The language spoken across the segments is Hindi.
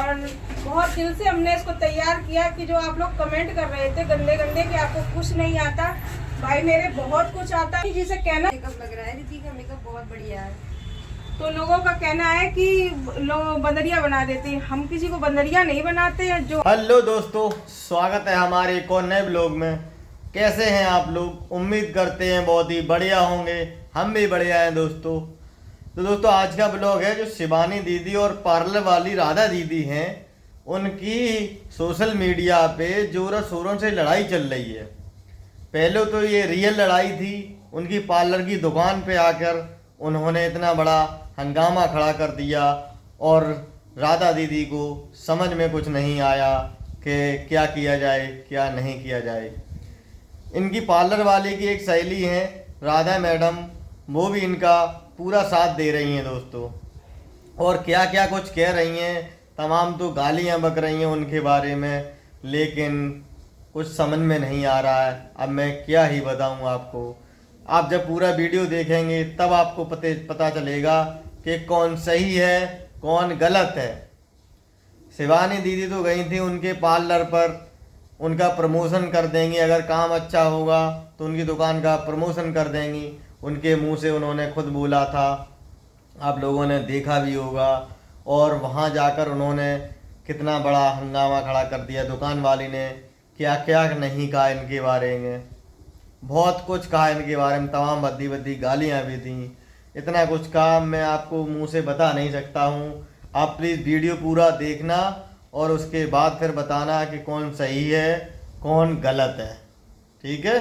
और बहुत दिल से हमने इसको तैयार किया कि जो आप लोग कमेंट कर रहे थे गंदे गंदे कि आपको कुछ नहीं आता, भाई मेरे बहुत कुछ आता है। जिसे कहना मेकअप लग रहा है, दीदी का मेकअप बहुत बढ़िया है। तो लोगों का कहना है कि लोग बंदरिया बना देते हैं, हम किसी को बंदरिया नहीं बनाते हैं। जो हेलो दोस्तों, स्वागत है हमारे एक और नए ब्लॉग में। कैसे हैं आप लोग? उम्मीद करते हैं बहुत ही बढ़िया होंगे। हम भी बढ़िया हैं दोस्तों। तो दोस्तों आज का ब्लॉग है जो शिवानी दीदी और पार्लर वाली राधा दीदी हैं, उनकी सोशल मीडिया पे जोरों शोरों से लड़ाई चल रही है। पहले तो ये रियल लड़ाई थी, उनकी पार्लर की दुकान पे आकर उन्होंने इतना बड़ा हंगामा खड़ा कर दिया और राधा दीदी को समझ में कुछ नहीं आया कि क्या किया जाए क्या नहीं किया जाए। इनकी पार्लर वाले की एक सहेली हैं राधा मैडम, वो भी इनका पूरा साथ दे रही हैं दोस्तों, और क्या क्या कुछ कह रही हैं, तमाम तो गालियां बक रही हैं उनके बारे में, लेकिन कुछ समझ में नहीं आ रहा है। अब मैं क्या ही बताऊं आपको। आप जब पूरा वीडियो देखेंगे तब आपको पता चलेगा कि कौन सही है कौन गलत है। शिवानी दीदी तो गई थी उनके पार्लर पर, उनका प्रमोशन कर देंगी, अगर काम अच्छा होगा तो उनकी दुकान का प्रमोशन कर देंगी। उनके मुंह से उन्होंने खुद बोला था, आप लोगों ने देखा भी होगा। और वहां जाकर उन्होंने कितना बड़ा हंगामा खड़ा कर दिया। दुकान वाली ने क्या क्या नहीं कहा इनके बारे में, बहुत कुछ कहा इनके बारे में, तमाम भद्दी भद्दी गालियाँ भी दी। इतना कुछ कहा मैं आपको मुंह से बता नहीं सकता हूँ। आप प्लीज़ वीडियो पूरा देखना और उसके बाद फिर बताना कि कौन सही है कौन गलत है, ठीक है?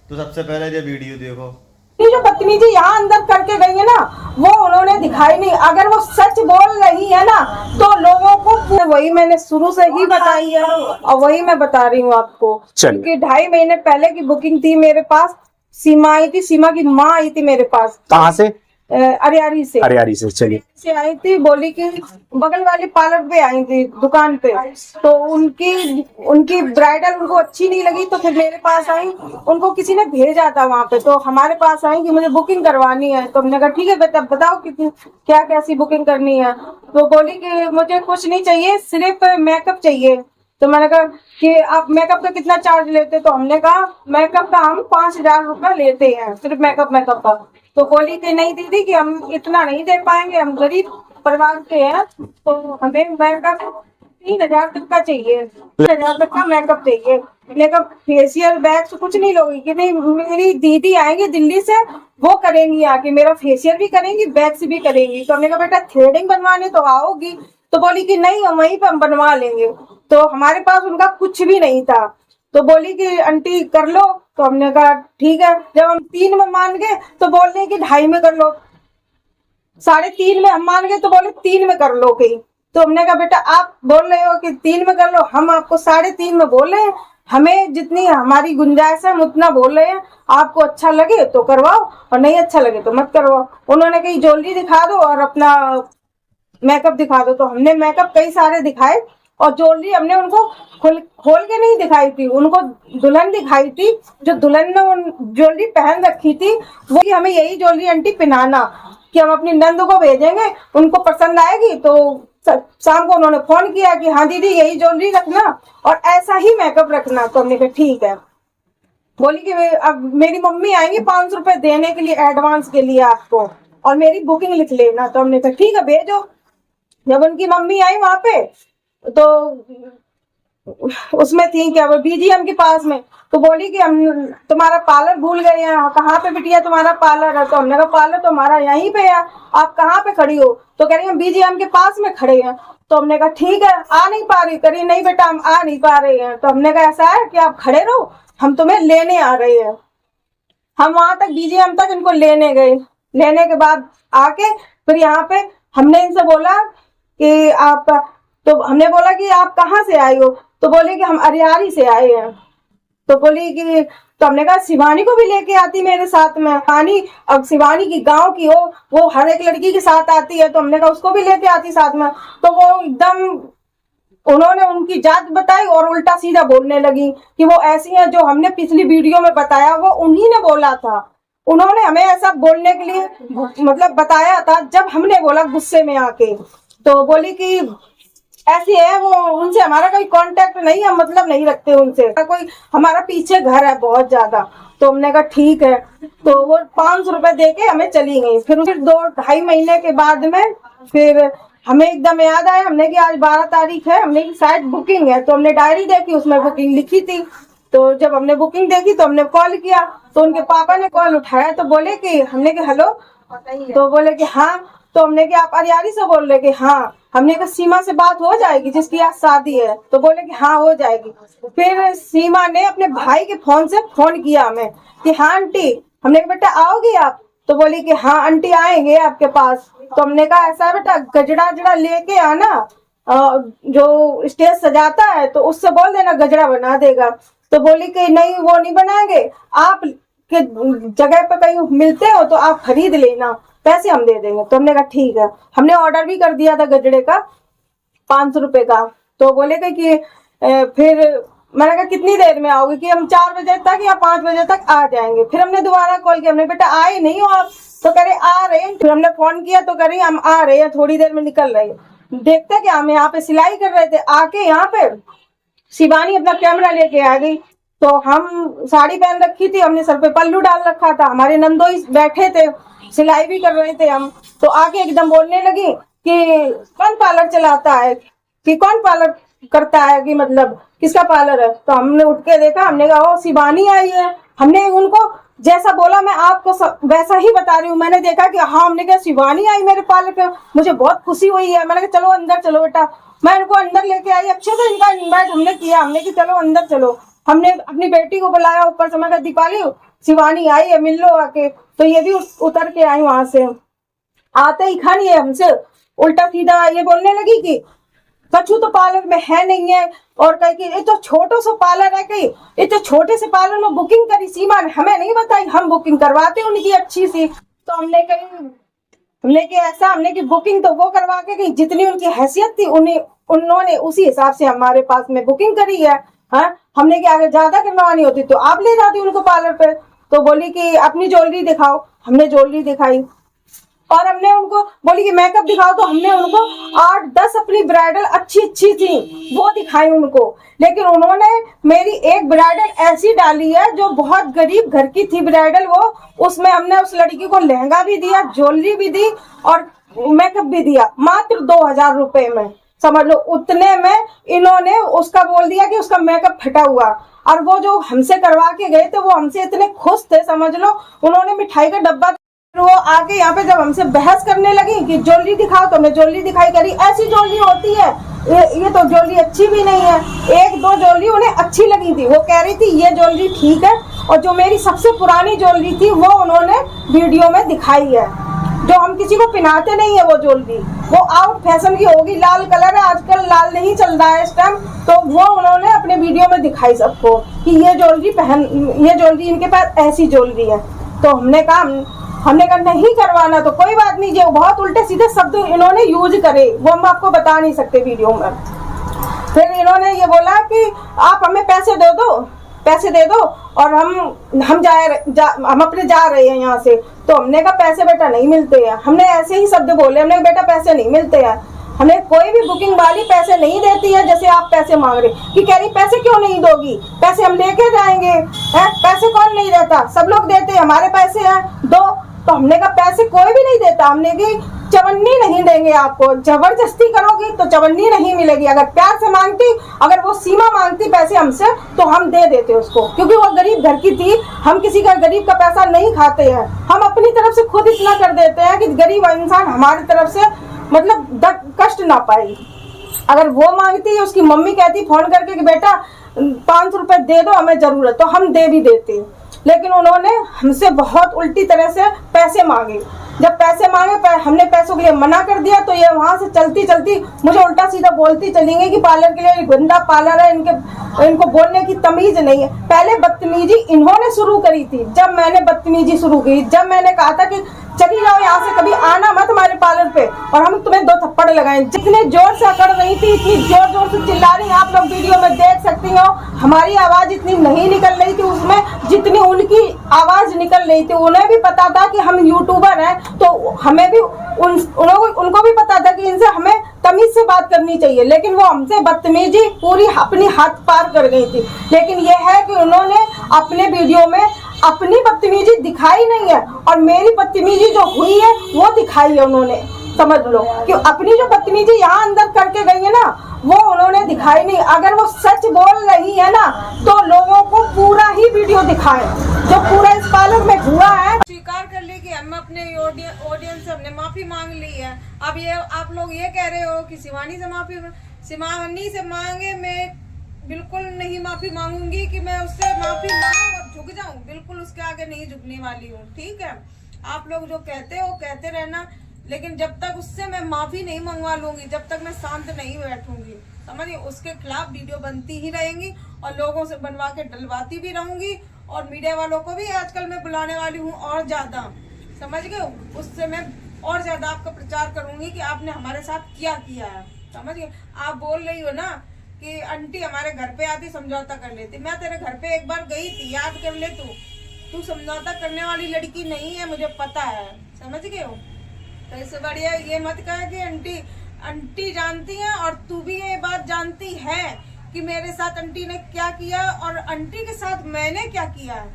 तो सबसे पहले ये वीडियो देखो। जो बदतमीजी यहाँ अंदर करके गई है ना, वो उन्होंने दिखाई नहीं। अगर वो सच बोल रही है ना तो लोगों को, वही मैंने शुरू से ही बताई है और वही मैं बता रही हूँ आपको। क्योंकि 2.5 महीने पहले की बुकिंग थी मेरे पास। सीमा आई थी, सीमा की माँ आई थी मेरे पास। कहाँ से? अरियारी से। अरियारी से, चलिए। से आई थी, बोली कि बगल वाली पार्लर पे आई थी दुकान पे, तो उनकी ब्राइडल उनको अच्छी नहीं लगी, तो फिर मेरे पास आई। उनको किसी ने भेजा था वहाँ पे, तो हमारे पास आई कि मुझे बुकिंग करवानी है। तो हमने कहा ठीक है बेटा बताओ कितनी क्या कैसी बुकिंग करनी है। तो बोली कि मुझे कुछ नहीं चाहिए, सिर्फ मेकअप चाहिए। तो मैंने कहा कि आप मेकअप का कितना चार्ज लेते? तो हमने कहा मेकअप का हम 5,000 रुपया लेते हैं, सिर्फ मेकअप का। तो बोली कि नहीं दीदी कि हम इतना नहीं दे पाएंगे, हम गरीब परिवार के हैं, तो हमें मेकअप 3,000 तक का चाहिए, 3,000 तक का मेकअप चाहिए। मेकअप फेशियल वैक्स कुछ नहीं लोगी कि नहीं, मेरी दीदी आएंगी दिल्ली से, वो करेंगी आके, मेरा फेशियल भी करेंगी वैक्स भी करेंगी। तो हमने कहा बेटा थ्रेडिंग बनवाने तो आओगी? तो बोली कि नहीं हम वहीं पर हम बनवा लेंगे। तो हमारे पास उनका कुछ भी नहीं था। तो बोली कि आंटी कर लो। तो हमने कहा ठीक है। जब हम 3 में मान गए तो बोल रहे कि 2.5 में कर लो, 3.5 में हम मान गए तो बोले 3 में कर लो कहीं। तो हमने कहा बेटा आप बोल रहे हो कि 3 में कर लो, हम आपको 3.5 में बोल रहे हैं, हमें जितनी हमारी गुंजाइश है हम उतना बोल रहे हैं। आपको अच्छा लगे तो करवाओ और नहीं अच्छा लगे तो मत करवाओ। उन्होंने कही ज्वेलरी दिखा दो और अपना मेकअप दिखा दो। तो हमने मेकअप कई सारे दिखाए और ज्वेलरी हमने उनको खोल के नहीं दिखाई थी, उनको दुल्हन दिखाई थी। जो दुल्हन ने ज्वेलरी पहन रखी थी वो कि हमें यही ज्वेलरी आंटी पहनाना, कि हम अपनी नंद को भेजेंगे, उनको पसंद आएगी। तो शाम को उन्होंने फोन किया कि हाँ दीदी यही ज्वेलरी रखना और ऐसा ही मेकअप रखना। तो हमने कहा ठीक है। बोली कि अब मेरी मम्मी आएंगी 500 रुपए देने के लिए एडवांस के लिए आपको, और मेरी बुकिंग लिख लेना। तो हमने कहा ठीक है भेजो। जब उनकी मम्मी आई वहां पे तो उसमें थी क्या वो बीजीएम के पास में, तो बोली कि हम तुम्हारा पार्लर भूल गए हैं, कहाँ पे बिटिया तुम्हारा पार्लर है? तो हमने कहा पार्लर तो हमारा यहीं पे है, आप कहाँ पे खड़ी हो? तो कह रही हम बीजीएम के पास में खड़े हैं। तो हमने कहा ठीक है, आ नहीं पा रही? करी नहीं बेटा हम आ नहीं पा रहे हैं। तो हमने कहा ऐसा है कि आप खड़े रहो, हम तुम्हें लेने आ रहे हैं। हम वहां तक बीजीएम तक इनको लेने गए। लेने के बाद आके फिर यहाँ पे हमने इनसे बोला कि आप, तो हमने बोला कि आप कहाँ से आए हो? तो बोले कि हम अरियारी से आए हैं। तो बोली कि, तो हमने कहा शिवानी को भी लेके आती मेरे साथ में। शिवानी, अब शिवानी की गांव की हो, वो हर एक लड़की के साथ आती है, तो हमने कहा उसको भी लेके आती साथ में। तो वो एकदम, उन्होंने उनकी जात बताई और उल्टा सीधा बोलने लगी कि वो ऐसी है जो हमने पिछली वीडियो में बताया, वो उन्हीं ने बोला था। उन्होंने हमें ऐसा बोलने के लिए मतलब बताया था जब हमने बोला गुस्से में आके। तो बोली कि ऐसी है वो, उनसे हमारा कोई कांटेक्ट नहीं है, मतलब नहीं रखते उनसे। कोई हमारा पीछे घर है बहुत ज्यादा, तो हमने कहा ठीक है, तो वो 500 रुपए दे के हमें चली गई। फिर 2-2.5 महीने के बाद में फिर हमें एकदम याद आया, हमने कि आज 12 तारीख है, हमने कि शायद बुकिंग है, तो हमने डायरी देखी, उसमें बुकिंग लिखी थी। तो जब हमने बुकिंग देखी तो हमने कॉल किया, तो उनके पापा ने कॉल उठाया, तो बोले कि हमने कि हेलो, तो बोले कि हाँ। तो हमने कि आप अरियारी से बोल रहे कि हाँ। हमने कहा सीमा से बात हो जाएगी जिसकी आज शादी है, तो बोले कि हाँ हो जाएगी। फिर सीमा ने अपने भाई के फोन से फोन किया हमें कि हाँ आंटी। हमने कहा बेटा आओगी आप, तो बोली कि हाँ आंटी आएंगे आपके पास। तो हमने कहा ऐसा है बेटा, गजरा जड़ा लेके आना, जो स्टेज सजाता है तो उससे बोल देना गजरा बना देगा। तो बोली कि नहीं वो नहीं बनाएंगे, आप के जगह पे कहीं मिलते हो तो आप खरीद लेना, पैसे हम दे देंगे। तो हमने कहा ठीक है। हमने ऑर्डर भी कर दिया था गजरे का 500 रुपए का। तो बोले कि फिर मैंने कहा कितनी देर में आओगे, कि हम 4 बजे तक या 5 बजे तक आ जाएंगे। फिर हमने दोबारा कॉल किया, हमने बेटा आए नहीं हो आप, तो करे आ रहे हैं। फिर हमने फोन किया तो करे हम आ रहे हैं, थोड़ी देर में निकल रहे हैं। देखते क्या, हम यहाँ पे सिलाई कर रहे थे, आके यहाँ पे शिवानी अपना कैमरा लेके आ गई। तो हम साड़ी पहन रखी थी, हमने सर पे पल्लू डाल रखा था, हमारे नंदोई बैठे थे, सिलाई भी कर रहे थे हम। तो आके एकदम बोलने लगी कि कौन पार्लर चलाता है, कि कौन पार्लर करता है, कि मतलब किसका पार्लर है। तो हमने उठ के देखा, हमने कहा ओ शिवानी आई है। हमने उनको जैसा बोला मैं आपको वैसा ही बता रही हूँ। मैंने देखा कि हाँ, हमने कहा शिवानी आई मेरे पार्लर पे, मुझे बहुत खुशी हुई है। मैंने कहा चलो अंदर चलो बेटा। मैं उनको अंदर लेके आई, अच्छे से इनका इन्वाइट हमने किया, हमने कि चलो अंदर चलो। हमने अपनी बेटी को बुलाया ऊपर से, मैं कहा दीपाली शिवानी आई है, मिल लो आके। तो ये भी उतर के आई वहां से। आते ही खानी है हमसे उल्टा सीधा ये बोलने लगी कि कछु तो पार्लर में है नहीं है, और कही कि ये तो छोटो सा पार्लर है, कहीं ये तो छोटे से पार्लर में बुकिंग करी सीमा ने, हमें नहीं बताई, हम बुकिंग करवाते उनकी अच्छी सी। तो हमने कि ऐसा, हमने की बुकिंग तो वो करवा के गई, जितनी उनकी हैसियत थी उन्होंने उसी हिसाब से हमारे पास में बुकिंग करी है। हाँ, हमने कि अगर ज्यादा करवानी होती तो आप ले जाती उनको पार्लर पे। तो बोली कि अपनी ज्वेलरी दिखाओ, हमने ज्वेलरी दिखाई। और हमने उनको बोली कि मेकअप दिखाओ, तो हमने उनको 8-10 अपनी ब्राइडल अच्छी थी वो दिखाई उनको। लेकिन उन्होंने मेरी एक ब्राइडल ऐसी डाली है जो बहुत गरीब घर की थी ब्राइडल वो, उसमें हमने उस लड़की को लहंगा भी दिया, ज्वेलरी भी दी और मेकअप भी दिया, मात्र 2000 रुपए में। समझ लो उतने में इन्होंने उसका बोल दिया कि उसका मेकअप फटा हुआ। और वो जो हमसे करवा के गए थे वो हमसे इतने खुश थे, समझ लो। उन्होंने मिठाई का डब्बा, वो आके यहाँ पे जब हमसे बहस करने लगी कि ज्वेलरी दिखाओ, तो हमने ज्वेलरी दिखाई करी, ऐसी ज्वेलरी होती है, ये तो ज्वेलरी अच्छी भी नहीं है। 1-2 ज्वेलरी उन्हें अच्छी लगी थी, वो कह रही थी ये ज्वेलरी ठीक है। और जो मेरी सबसे पुरानी ज्वेलरी थी वो उन्होंने वीडियो में दिखाई है, जो हम किसी को पहनाते नहीं है वो ज्वेलरी, वो आउट फैशन की होगी, लाल कलर है, आजकल लाल नहीं चल रहा है इस टाइम। तो वो उन्होंने अपने वीडियो में दिखाई सबको कि ये ज्वेलरी इनके पास ऐसी ज्वेलरी है। तो हमने कहा नहीं करवाना तो कोई बात नहीं, जो बहुत उल्टे सीधे शब्द इन्होंने यूज करे वो हम आपको बता नहीं सकते वीडियो में। फिर इन्होंने ये बोला कि आप हमें पैसे दे दो और हम अपने जा रहे हैं यहाँ से। तो हमने कहा पैसे बेटा नहीं मिलते हैं, हमने ऐसे ही शब्द बोले, हमने बेटा पैसे नहीं मिलते हैं, हमें कोई भी बुकिंग वाली पैसे नहीं देती है जैसे आप पैसे मांग रहे। कि कह रही पैसे क्यों नहीं दोगी, पैसे हम लेके जाएंगे, है पैसे कौन नहीं देता, सब लोग देते, हमारे पैसे हैं दो। तो हमने कहा पैसे कोई भी नहीं देता, हमने की चवन्नी नहीं देंगे आपको, जबरदस्ती करोगी तो चवन्नी नहीं मिलेगी। अगर प्यार से मांगती, अगर वो सीमा मांगती पैसे हमसे तो हम दे देते उसको, क्योंकि वो गरीब घर की थी। हम किसी का गरीब का पैसा नहीं खाते हैं, हम अपनी तरफ से खुद इतना कर देते हैं कि गरीब इंसान हमारी तरफ से मतलब कष्ट ना पाए। अगर वो मांगती, उसकी मम्मी कहती फोन करके कि बेटा 500 रुपए दे दो हमें जरूरत, तो हम दे भी देते। लेकिन उन्होंने हमसे बहुत उल्टी तरह से पैसे मांगे। जब पैसे मांगे हमने पैसों के लिए मना कर दिया, तो ये वहां से चलती चलती मुझे उल्टा सीधा बोलती चली गई कि पार्लर के लिए गंदा पार्लर है, इनको बोलने की तमीज नहीं है। पहले बदतमीजी इन्होंने शुरू करी थी, जब मैंने बदतमीजी शुरू की, जब मैंने कहा था कि चली जाओ यहाँ से, कभी आना मत हमारे पार्लर पे और हम तुम्हें 2 थप्पड़ लगाएं। जितने जोर से अकड़ रही थी, इतनी जोर जोर से चिल्ला रही, आप लोग वीडियो में देख सकती हो। हमारी आवाज इतनी नहीं निकल रही थी उसमें जितनी उनकी आवाज निकल रही थी। उन्हें भी पता था कि हम यूट्यूबर हैं, तो हमें भी उनको भी पता था कि इनसे हमें तमीज से बात करनी चाहिए, लेकिन वो हमसे बदतमीजी पूरी अपनी हद पार कर गई थी। लेकिन ये है कि उन्होंने अपने वीडियो में अपनी बदतमीजी दिखाई नहीं है और मेरी बदतमीजी जो हुई है वो दिखाई है उन्होंने। समझ लो कि अपनी जो बदतमीजी यहाँ अंदर करके गई है ना, वो उन्होंने दिखाई नहीं। अगर वो सच बोल रही है ना तो लोगों को पूरा ही वीडियो दिखाए जो पूरा इस पार्लर में हुआ है। स्वीकार कर ली कि हम अपने ऑडियंस से हमने माफी मांग ली है। अब ये आप लोग ये कह रहे हो कि शिवानी से मांगे, मैं बिल्कुल नहीं माफी मांगूंगी कि मैं उससे माफी मांगूं और झुक जाऊं, बिल्कुल उसके आगे नहीं झुकने वाली हूँ। ठीक है, आप लोग जो कहते हो कहते रहना, लेकिन जब तक उससे मैं माफी नहीं मंगवा लूंगी, जब तक मैं शांत नहीं बैठूंगी, समझिए, उसके खिलाफ वीडियो बनती ही रहेंगी और लोगों से बनवा के डलवाती भी रहूंगी। और मीडिया वालों को भी आजकल मैं बुलाने वाली हूँ और ज्यादा, समझ गए, उससे मैं और ज्यादा आपका प्रचार करूंगी कि आपने हमारे साथ क्या किया है। समझ गए, आप बोल रही हो ना कि आंटी हमारे घर पे आती समझौता कर लेती। मैं तेरे घर पे एक बार गई थी, याद कर ले। तू समझौता करने वाली लड़की नहीं है, मुझे पता है, समझ गए हो। तो इससे बढ़िया ये मत कहे कि आंटी जानती है, और तू भी ये बात जानती है कि मेरे साथ आंटी ने क्या किया और आंटी के साथ मैंने क्या किया है।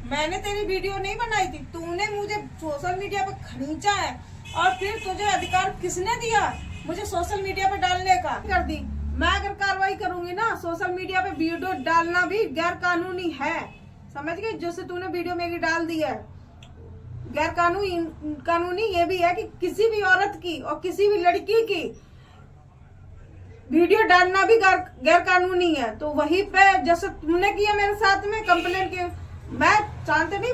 मैंने तेरी वीडियो नहीं बनाई थी, तूने मुझे सोशल मीडिया पे खींचा है और फिर तुझे अधिकार किसने दिया मुझे सोशल मीडिया पे डालने का? कर दी। मैं अगर कार्रवाई करूंगी ना, सोशल मीडिया पे वीडियो डालना भी गैर कानूनी है, समझ गए। जैसे तूने वीडियो मेरी डाल दी है, गैर कानूनी ये भी है कि किसी भी औरत की और किसी भी लड़की की वीडियो डालना भी गैर कानूनी है। तो वहीं पे जैसे तुमने किया मेरे साथ में कंप्लेंट की, मैं शांत नहीं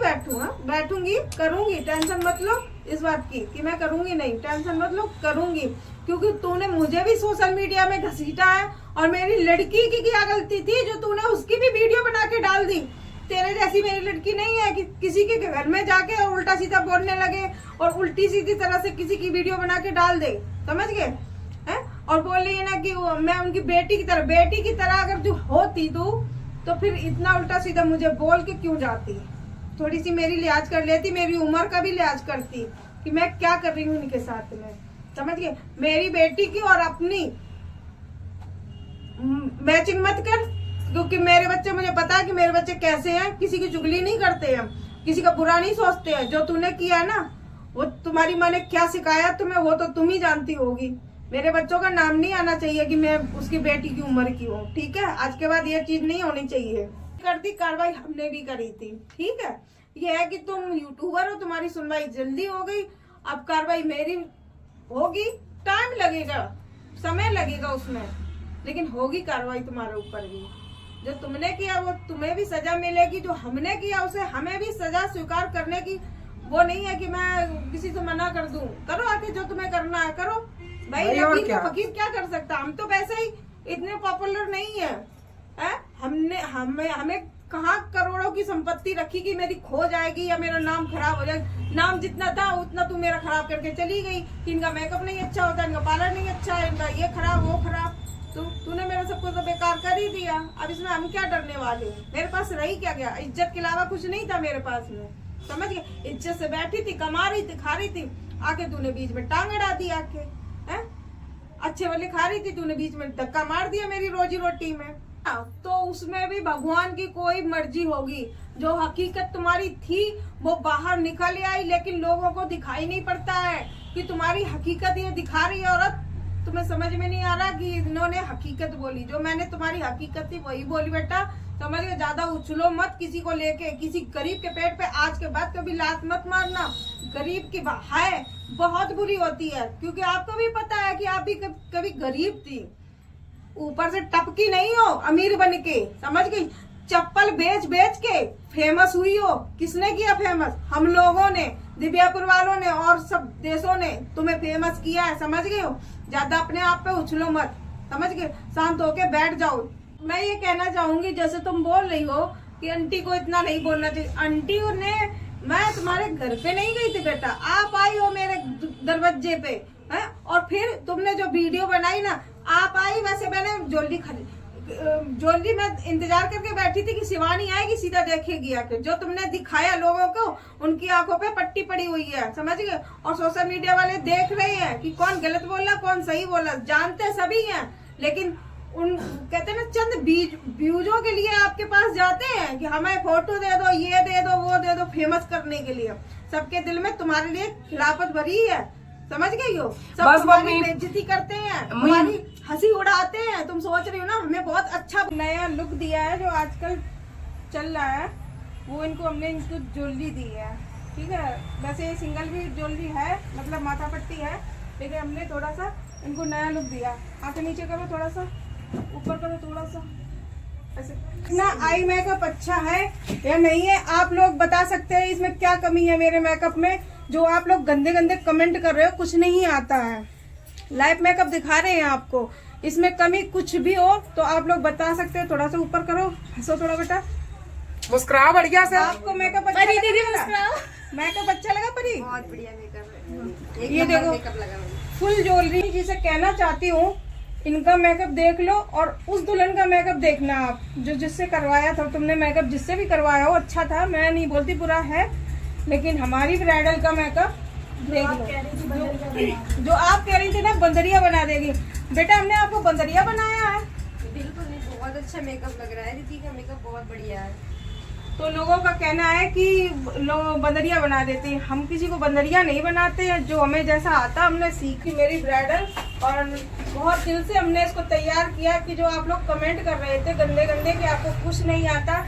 बैठूंगी, करूंगी। टेंशन मत लो इस बात की कि मैं करूंगी नहीं, टेंशन मत लो, करूंगी। क्योंकि तूने मुझे भी सोशल मीडिया में घसीटा है और मेरी लड़की की क्या गलती थी जो तूने उसकी भी वीडियो बना के डाल दी। तेरे जैसी मेरी लड़की नहीं है कि किसी के घर में जाके और उल्टा सीधा बोलने लगे और उल्टी सीधी तरह से किसी की वीडियो बना के डाल दे, समझ गए हैं। और बोल रही है ना कि मैं उनकी बेटी की तरह अगर जो होती तो फिर इतना उल्टा सीधा मुझे बोल के क्यों जाती? थोड़ी सी मेरी लिहाज कर लेती, मेरी उम्र का भी लिहाज करती कि मैं क्या कर रही हूँ उनके साथ में, समझ गए। मेरी बेटी की और अपनी मैचिंग मत कर, क्योंकि मेरे बच्चे, मुझे पता है कि मेरे बच्चे कैसे हैं, किसी की चुगली नहीं करते हैं, किसी का बुरा नहीं सोचते हैं। जो तूने किया है ना, वो तुम्हारी माँ ने क्या सिखाया तुम्हें वो तो तुम ही जानती होगी। मेरे बच्चों का नाम नहीं आना चाहिए कि मैं उसकी बेटी की उम्र की हूँ, ठीक है। आज के बाद ये चीज नहीं होनी चाहिए। करती कार्रवाई हमने भी करी थी, ठीक है। ये है कि तुम यूट्यूबर हो, तुम्हारी सुनवाई जल्दी हो गई, अब कार्रवाई मेरी होगी, टाइम लगेगा, समय लगेगा उसमें, लेकिन होगी कार्रवाई तुम्हारे ऊपर भी। जो तुमने किया वो तुम्हें भी सजा मिलेगी, जो हमने किया उसे हमें भी सजा स्वीकार करने की। वो नहीं है कि मैं किसी से मना कर दूं, करो आके जो तुम्हें करना है करो भाई। फकीर क्या कर सकता, हम तो वैसे ही इतने पॉपुलर नहीं है, हमें कहाँ करोड़ों की संपत्ति रखी कि मेरी खो जाएगी या मेरा नाम खराब हो जाएगा। नाम जितना था उतना तू मेरा खराब करके चली गई कि इनका मेकअप नहीं अच्छा होता, इनका पार्लर नहीं अच्छा है, इनका ये खराब वो खराब। तूने मेरा सब कुछ तो बेकार कर ही दिया। अब इसमें हम क्या डरने वाले हैं? मेरे पास रही क्या गया? इज्जत के अलावा कुछ नहीं था मेरे पास में, समझ गए। इज्जत से बैठी थी, कमा रही थी, खा रही थी, आके तूने बीच में टांग अड़ा दी आके, हैं? अच्छे वाले खा रही थी, तूने बीच में धक्का मार दिया मेरी रोजी रोटी में। तो उसमें भी भगवान की कोई मर्जी होगी। जो हकीकत तुम्हारी थी वो बाहर निकल आई, लेकिन लोगों को दिखाई नहीं पड़ता है कि तुम्हारी हकीकत ये दिखा रही है औरत। तुम्हें समझ में नहीं आ रहा कि इन्होंने हकीकत बोली, जो मैंने तुम्हारी हकीकत थी वही बोली बेटा, समझ गए। ज्यादा उछलो मत किसी को लेके, किसी गरीब के पेट पे आज के बाद कभी लात मत मारना। गरीब की है बहुत बुरी होती है, क्योंकि आपको भी पता है कि आप भी कभी गरीब थी, ऊपर से टपकी नहीं हो अमीर बन के, समझ गई। चप्पल बेच बेच के फेमस हुई हो। किसने किया फेमस? हम लोगों ने, दिव्यापुर वालों ने और सब देशों ने तुम्हें फेमस किया है, समझ गए हो। ज्यादा अपने आप पे उछलो मत, समझ गए। शांत होके बैठ जाओ। मैं ये कहना चाहूंगी, जैसे तुम बोल रही हो कि आंटी को इतना नहीं बोलना चाहिए, आंटी ने, मैं तुम्हारे घर पे नहीं गई थी बेटा, आप आई हो मेरे दरवाजे पे, है? और फिर तुमने जो वीडियो बनाई ना, आप आई, वैसे मैंने ज्वेलरी ज्वेलरी में इंतजार करके बैठी थी कि शिवानी आएगी, सीधा देखेगी आके। जो तुमने दिखाया लोगों को, उनकी आंखों पे पट्टी पड़ी हुई है, समझ गए। और सोशल मीडिया वाले देख रहे हैं कि कौन गलत बोल रहा, कौन सही बोल रहा, जानते सभी हैं। लेकिन उन कहते हैं ना, चंद व्यूजों के लिए आपके पास जाते हैं कि हमें फोटो दे दो, ये दे दो, वो दे दो, फेमस करने के लिए। सबके दिल में तुम्हारे लिए खिलाफत भरी है, समझ गई हो। सब बस तुम्हारी बेइज्जती करते हैं, तुम्हारी हंसी उड़ाते हैं। तुम सोच रही हो ना हमें बहुत अच्छा नया लुक दिया है जो आजकल चल रहा है, वो इनको हमने इनको ज्वेलरी दी है, ठीक है। वैसे ये सिंगल भी ज्वेलरी है, मतलब माथा पट्टी है, लेकिन हमने थोड़ा सा इनको नया लुक दिया। आंखें नीचे करो, थोड़ा सा ऊपर करो, थोड़ा सा ऐसे ना। आई मेकअप अच्छा है या नहीं है, आप लोग बता सकते हैं इसमें क्या कमी है मेरे मेकअप में। जो आप लोग गंदे गंदे कमेंट कर रहे हो, कुछ नहीं आता है। लाइव मेकअप दिखा रहे हैं आपको, इसमें कमी कुछ भी हो तो आप लोग बता सकते हो। थोड़ा सा ऊपर करो, हंसो थोड़ा बेटा, मुस्कुराओ बढ़िया से। आपको मेकअप अच्छा लगा? मेकअप अच्छा लगा परी? बहुत बढ़िया मेकअप है, ये देखो मेकअप लगा हुआ। Full jewellery. जिसे कहना चाहती हूँ, इनका मेकअप देख लो और उस दुल्हन का मेकअप देखना आप, जो जिससे करवाया था तुमने मेकअप, जिससे भी करवाया हो अच्छा था, मैं नहीं बोलती बुरा है, लेकिन हमारी ब्राइडल का मेकअप देख लो। जो आप कह रही थी ना बंदरिया बना देगी, बेटा हमने आपको बंदरिया बनाया है। बिल्कुल नहीं, बहुत अच्छा मेकअप लग रहा है, दीदी का मेकअप बहुत बढ़िया है। तो लोगों का कहना है कि लोग बंदरिया बना देते हैं, हम किसी को बंदरिया नहीं बनाते हैं। जो हमें जैसा आता हमने सीखी मेरी ब्राइडल, और बहुत दिल से हमने इसको तैयार किया। कि जो आप लोग कमेंट कर रहे थे गंदे गंदे कि आपको कुछ नहीं आता,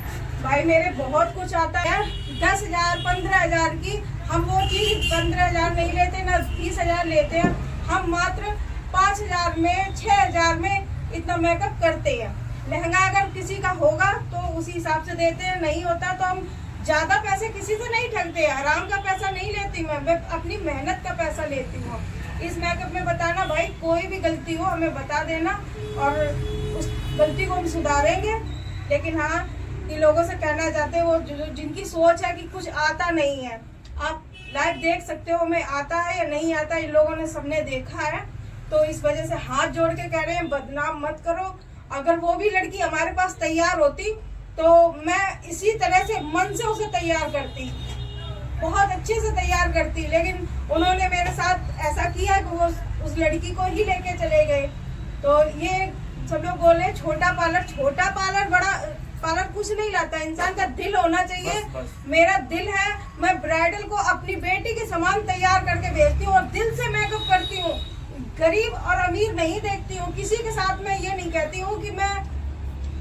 भाई मेरे बहुत कुछ आता है। 10,000 15,000 की हम वो चीज 15,000 नहीं लेते, ना 30,000 लेते हैं। हम मात्र 5,000 में 6,000 में इतना मेकअप करते हैं। लहंगा अगर किसी का होगा तो उसी हिसाब से देते हैं, नहीं होता तो हम ज्यादा पैसे किसी से नहीं ठगते। हराम का पैसा नहीं लेती मैं अपनी मेहनत का पैसा लेती हूँ। इस मेकअप में बताना भाई, कोई भी गलती हो हमें बता देना और उस गलती को हम सुधारेंगे। लेकिन हाँ, ये लोगों से कहना चाहते हैं वो जिनकी सोच है कि कुछ आता नहीं है, आप लाइव देख सकते हो हमें आता है या नहीं आता। इन लोगों ने सबने देखा है, तो इस वजह से हाथ जोड़ के कह रहे हैं बदनाम मत करो। अगर वो भी लड़की हमारे पास तैयार होती तो मैं इसी तरह से मन से उसे तैयार करती, बहुत अच्छे से तैयार करती। लेकिन उन्होंने मेरे साथ ऐसा किया कि वो उस लड़की को ही लेके चले गए। तो ये सब लोग बोले छोटा पार्लर बड़ा पार्लर कुछ नहीं लाता, इंसान का दिल होना चाहिए। मेरा दिल है, मैं ब्राइडल को अपनी बेटी के समान तैयार करके भेजती हूँ और दिल से मेकअप करती हूँ। गरीब और अमीर नहीं देखती हूँ किसी के साथ। मैं ये नहीं कहती हूँ कि मैं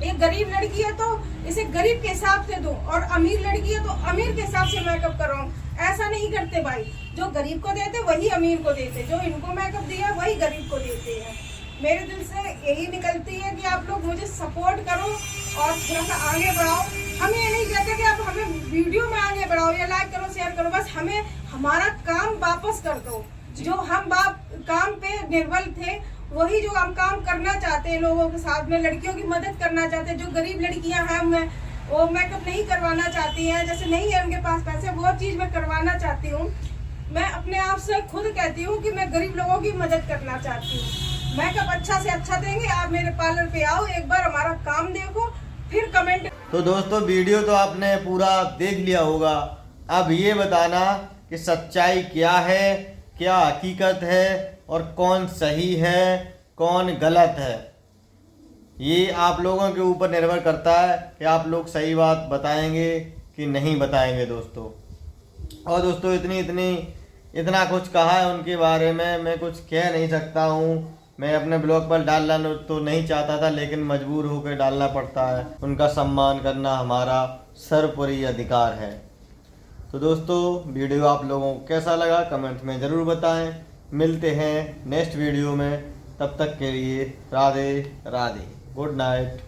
एक गरीब लड़की है तो इसे गरीब के हिसाब से दूं और अमीर लड़की है तो अमीर के हिसाब से मेकअप कराऊं, ऐसा नहीं करते भाई। जो गरीब को देते वही अमीर को देते, जो इनको मेकअप दिया वही गरीब को देते हैं। मेरे दिल से यही निकलती है कि आप लोग मुझे सपोर्ट करो और थोड़ा सा आगे बढ़ाओ। हम ये नहीं कहते कि आप हमें वीडियो में आगे बढ़ाओ या लाइक करो, शेयर करो, बस हमें हमारा काम वापस कर दो। जो हम काम पे निर्बल थे, वही जो हम काम करना चाहते हैं लोगों के साथ में, लड़कियों की मदद करना चाहते हैं। जो गरीब लड़कियां हैं वो मेकअप नहीं करवाना चाहती हैं, जैसे नहीं है उनके पास पैसे, वो चीज मैं करवाना चाहती हूँ। मैं अपने आप से खुद कहती हूँ कि मैं गरीब लोगों की मदद करना चाहती हूँ। मेकअप अच्छा से अच्छा देंगे, आप मेरे पार्लर पे आओ, एक बार हमारा काम देखो, फिर कमेंट। तो दोस्तों वीडियो तो आपने पूरा देख लिया होगा। अब ये बताना कि सच्चाई क्या है, क्या हकीकत है और कौन सही है कौन गलत है। ये आप लोगों के ऊपर निर्भर करता है कि आप लोग सही बात बताएंगे कि नहीं बताएंगे दोस्तों। और दोस्तों इतना कुछ कहा है उनके बारे में, मैं कुछ कह नहीं सकता हूँ। मैं अपने ब्लॉग पर डालना तो नहीं चाहता था, लेकिन मजबूर होकर डालना पड़ता है। उनका सम्मान करना हमारा सर्वोपरि अधिकार है। तो दोस्तों वीडियो आप लोगों को कैसा लगा कमेंट में ज़रूर बताएं। मिलते हैं नेक्स्ट वीडियो में, तब तक के लिए राधे राधे, गुड नाइट।